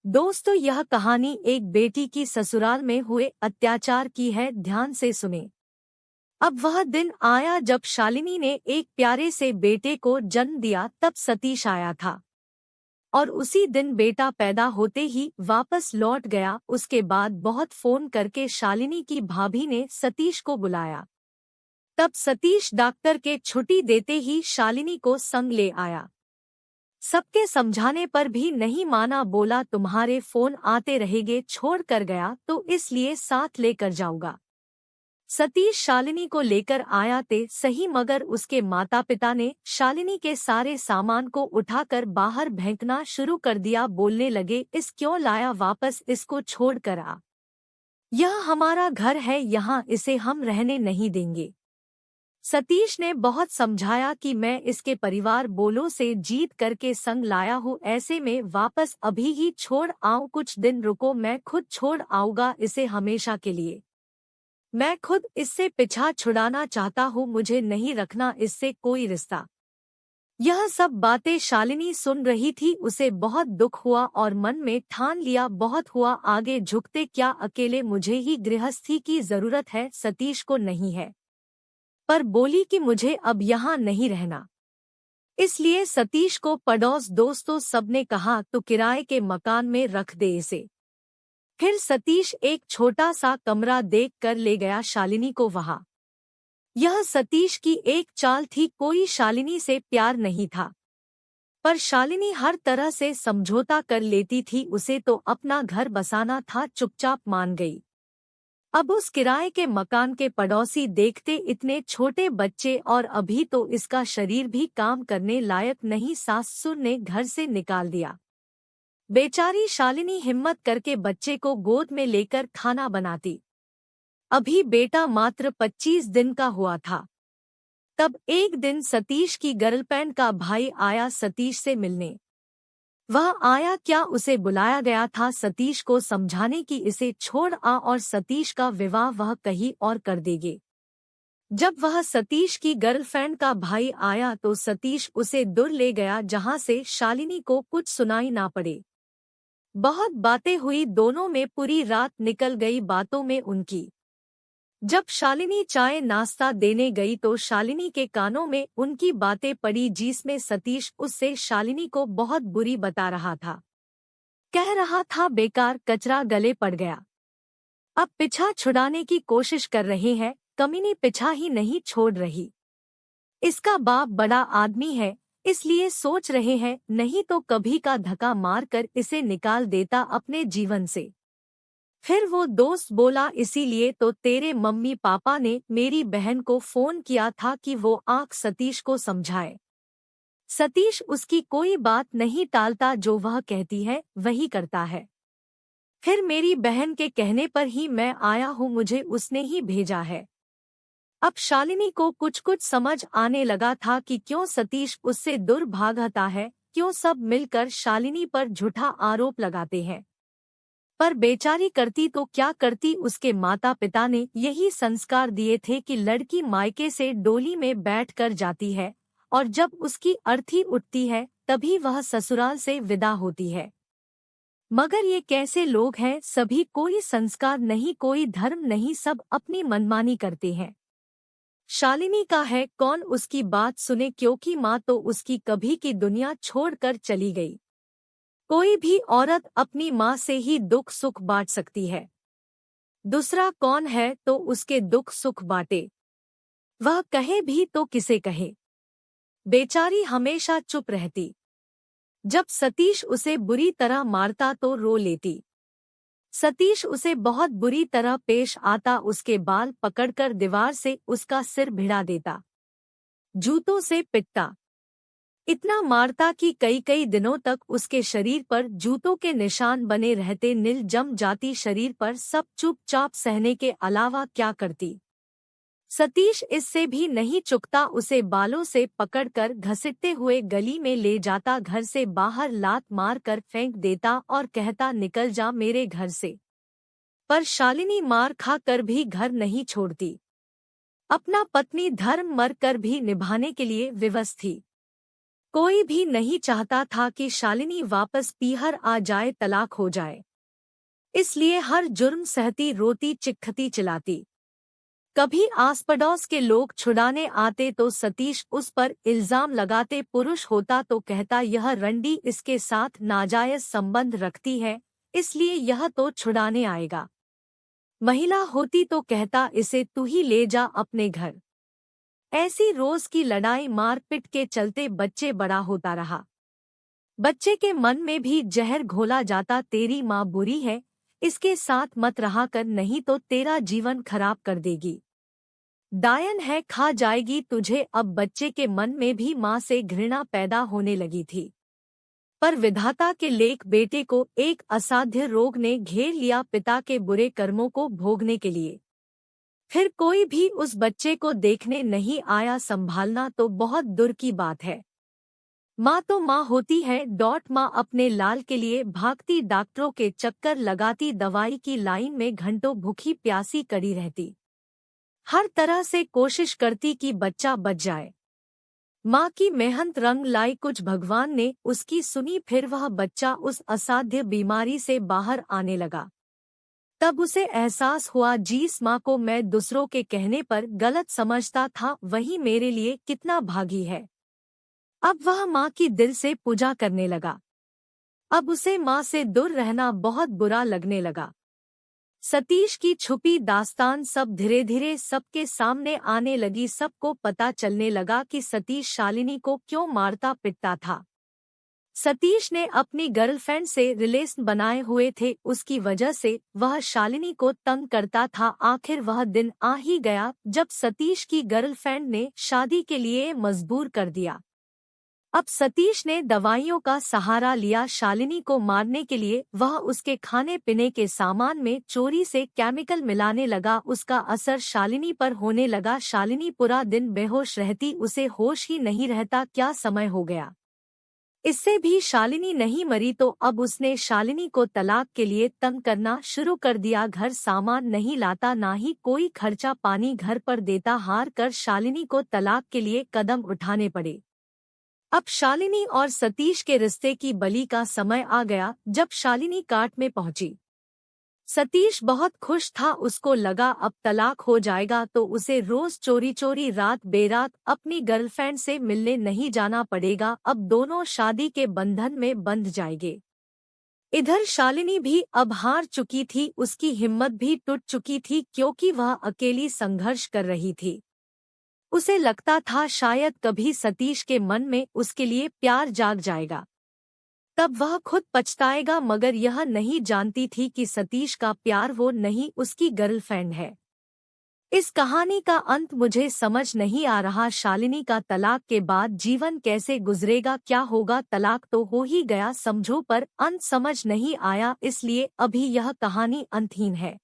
दोस्तों, यह कहानी एक बेटी की ससुराल में हुए अत्याचार की है। ध्यान से सुने। अब वह दिन आया जब शालिनी ने एक प्यारे से बेटे को जन्म दिया। तब सतीश आया था और उसी दिन बेटा पैदा होते ही वापस लौट गया। उसके बाद बहुत फोन करके शालिनी की भाभी ने सतीश को बुलाया। तब सतीश डॉक्टर के छुट्टी देते ही शालिनी को संग ले आया। सबके समझाने पर भी नहीं माना। बोला, तुम्हारे फोन आते रहेंगे, छोड़ कर गया तो इसलिए साथ लेकर जाऊंगा। सतीश शालिनी को लेकर आया थे सही, मगर उसके माता पिता ने शालिनी के सारे सामान को उठाकर बाहर फेंकना शुरू कर दिया। बोलने लगे, इस क्यों लाया वापस, इसको छोड़ कर आ। यह हमारा घर है, यहाँ इसे हम रहने नहीं देंगे। सतीश ने बहुत समझाया कि मैं इसके परिवार बोलों से जीत करके संग लाया हूँ, ऐसे में वापस अभी ही छोड़ आऊं, कुछ दिन रुको, मैं खुद छोड़ आऊंगा इसे हमेशा के लिए। मैं खुद इससे पीछा छुड़ाना चाहता हूँ, मुझे नहीं रखना इससे कोई रिश्ता। यह सब बातें शालिनी सुन रही थी। उसे बहुत दुख हुआ और मन में ठान लिया, बहुत हुआ, आगे झुकते क्या, अकेले मुझे ही गृहस्थी की जरूरत है, सतीश को नहीं है। पर बोली कि मुझे अब यहाँ नहीं रहना। इसलिए सतीश को पड़ोस दोस्तों सबने कहा तो किराए के मकान में रख दे इसे। फिर सतीश एक छोटा सा कमरा देख कर ले गया शालिनी को वहाँ। यह सतीश की एक चाल थी, कोई शालिनी से प्यार नहीं था, पर शालिनी हर तरह से समझौता कर लेती थी। उसे तो अपना घर बसाना था, चुपचाप मान गई। अब उस किराए के मकान के पड़ोसी देखते, इतने छोटे बच्चे और अभी तो इसका शरीर भी काम करने लायक नहीं, सासुर ने घर से निकाल दिया। बेचारी शालिनी हिम्मत करके बच्चे को गोद में लेकर खाना बनाती। अभी बेटा मात्र 25 दिन का हुआ था। तब एक दिन सतीश की गर्लफ्रेंड का भाई आया सतीश से मिलने। वह आया क्या, उसे बुलाया गया था सतीश को समझाने की इसे छोड़ आ और सतीश का विवाह वह कहीं और कर देंगे। जब वह सतीश की गर्लफ्रेंड का भाई आया तो सतीश उसे दूर ले गया, जहां से शालिनी को कुछ सुनाई ना पड़े। बहुत बातें हुई दोनों में, पूरी रात निकल गई बातों में उनकी। जब शालिनी चाय नाश्ता देने गई तो शालिनी के कानों में उनकी बातें पड़ी, जिसमें सतीश उससे शालिनी को बहुत बुरी बता रहा था। कह रहा था, बेकार कचरा, गले पड़ गया। अब पीछा छुड़ाने की कोशिश कर रहे हैं, कमीनी पीछा ही नहीं छोड़ रही। इसका बाप बड़ा आदमी है, इसलिए सोच रहे हैं नहीं तो कभी का धक्का मारकर इसे निकाल देता अपने जीवन से। फिर वो दोस्त बोला, इसीलिए तो तेरे मम्मी पापा ने मेरी बहन को फोन किया था कि वो आंख सतीश को समझाए। सतीश उसकी कोई बात नहीं टालता, जो वह कहती है वही करता है। फिर मेरी बहन के कहने पर ही मैं आया हूँ, मुझे उसने ही भेजा है। अब शालिनी को कुछ कुछ समझ आने लगा था कि क्यों सतीश उससे दूर भागता है, क्यों सब मिलकर शालिनी पर झूठा आरोप लगाते हैं। पर बेचारी करती तो क्या करती, उसके माता पिता ने यही संस्कार दिए थे कि लड़की मायके से डोली में बैठ कर जाती है और जब उसकी अर्थी उठती है तभी वह ससुराल से विदा होती है। मगर ये कैसे लोग हैं, सभी कोई संस्कार नहीं, कोई धर्म नहीं, सब अपनी मनमानी करते हैं। शालिनी का है कौन उसकी बात सुने, क्योंकि माँ तो उसकी कभी की दुनिया छोड़कर चली गई। कोई भी औरत अपनी माँ से ही दुख सुख बांट सकती है, दूसरा कौन है तो उसके दुख सुख बांटे। वह कहे भी तो किसे कहे। बेचारी हमेशा चुप रहती। जब सतीश उसे बुरी तरह मारता तो रो लेती। सतीश उसे बहुत बुरी तरह पेश आता, उसके बाल पकड़कर दीवार से उसका सिर भिड़ा देता, जूतों से पिटता, इतना मारता कि कई कई दिनों तक उसके शरीर पर जूतों के निशान बने रहते, नील जम जाती शरीर पर। सब चुपचाप सहने के अलावा क्या करती। सतीश इससे भी नहीं चुकता, उसे बालों से पकड़कर घसीटते हुए गली में ले जाता, घर से बाहर लात मार कर फेंक देता और कहता, निकल जा मेरे घर से। पर शालिनी मार खा कर भी घर नहीं छोड़ती। अपना पत्नी धर्म मर कर भी निभाने के लिए विवश थी। कोई भी नहीं चाहता था कि शालिनी वापस पीहर आ जाए, तलाक हो जाए। इसलिए हर जुर्म सहती, रोती, चिखती, चिल्लाती। कभी आस पड़ोस के लोग छुड़ाने आते तो सतीश उस पर इल्जाम लगाते, पुरुष होता तो कहता यह रंडी इसके साथ नाजायज संबंध रखती है, इसलिए यह तो छुड़ाने आएगा। महिला होती तो कहता इसे तू ही ले जा अपने घर। ऐसी रोज की लड़ाई मारपीट के चलते बच्चे बड़ा होता रहा। बच्चे के मन में भी जहर घोला जाता, तेरी माँ बुरी है, इसके साथ मत रहा कर, नहीं तो तेरा जीवन खराब कर देगी। डायन है, खा जाएगी तुझे। अब बच्चे के मन में भी माँ से घृणा पैदा होने लगी थी। पर विधाता के लेख बेटे को एक असाध्य रोग ने घेर लिया, पिता के बुरे कर्मों को भोगने के लिए। फिर कोई भी उस बच्चे को देखने नहीं आया। संभालना तो बहुत दूर की बात है। माँ तो माँ होती है। माँ अपने लाल के लिए भागती, डॉक्टरों के चक्कर लगाती, दवाई की लाइन में घंटों भूखी प्यासी कड़ी रहती, हर तरह से कोशिश करती कि बच्चा बच जाए। माँ की मेहनत रंग लाई, कुछ भगवान ने उसकी सुनी। फिर वह बच्चा उस असाध्य बीमारी से बाहर आने लगा। तब उसे एहसास हुआ, जिस माँ को मैं दूसरों के कहने पर गलत समझता था, वही मेरे लिए कितना भागी है। अब वह माँ की दिल से पूजा करने लगा। अब उसे माँ से दूर रहना बहुत बुरा लगने लगा। सतीश की छुपी दास्तान सब धीरे धीरे सबके सामने आने लगी। सबको पता चलने लगा कि सतीश शालिनी को क्यों मारता पिटता था। सतीश ने अपनी गर्लफ्रेंड से रिलेशन बनाए हुए थे, उसकी वजह से वह शालिनी को तंग करता था। आखिर वह दिन आ ही गया जब सतीश की गर्लफ्रेंड ने शादी के लिए मजबूर कर दिया। अब सतीश ने दवाइयों का सहारा लिया शालिनी को मारने के लिए। वह उसके खाने पीने के सामान में चोरी से केमिकल मिलाने लगा। उसका असर शालिनी पर होने लगा। शालिनी पूरा दिन बेहोश रहती, उसे होश ही नहीं रहता क्या समय हो गया। इससे भी शालिनी नहीं मरी तो अब उसने शालिनी को तलाक के लिए तंग करना शुरू कर दिया। घर सामान नहीं लाता, ना ही कोई खर्चा पानी घर पर देता। हार कर शालिनी को तलाक के लिए कदम उठाने पड़े। अब शालिनी और सतीश के रिश्ते की बलि का समय आ गया। जब शालिनी काट में पहुंची, सतीश बहुत खुश था। उसको लगा अब तलाक हो जाएगा तो उसे रोज चोरी चोरी रात बेरात अपनी गर्लफ्रेंड से मिलने नहीं जाना पड़ेगा। अब दोनों शादी के बंधन में बंध जाएंगे। इधर शालिनी भी अब हार चुकी थी, उसकी हिम्मत भी टूट चुकी थी, क्योंकि वह अकेली संघर्ष कर रही थी। उसे लगता था शायद कभी सतीश के मन में उसके लिए प्यार जाग जाएगा, तब वह खुद पछताएगा। मगर यह नहीं जानती थी कि सतीश का प्यार वो नहीं, उसकी गर्लफ्रेंड है। इस कहानी का अंत मुझे समझ नहीं आ रहा। शालिनी का तलाक के बाद जीवन कैसे गुजरेगा, क्या होगा। तलाक तो हो ही गया समझो, पर अंत समझ नहीं आया, इसलिए अभी यह कहानी अंतहीन है।